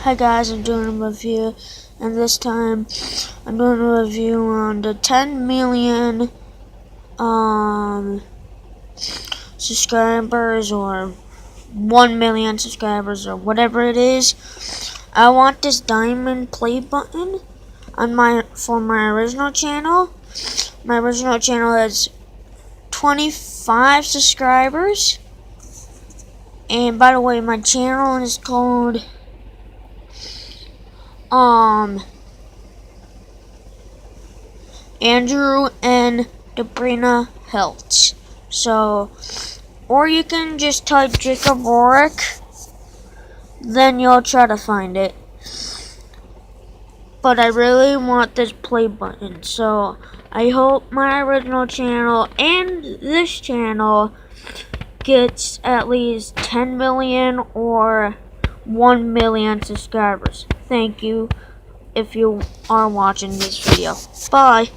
Hi guys, I'm doing a review, and this time I'm doing a review on the 10 million subscribers, or 1 million subscribers, or whatever it is. I want this diamond play button on for my original channel. My original channel has 25 subscribers, and by the way, my channel is called Andrew and Debrina Helts. So, or you can just type Jacob Rorik, then you'll try to find it. But I really want this play button, so I hope my original channel and this channel gets at least 10 million or 1 million subscribers. Thank you if you are watching this video. Bye.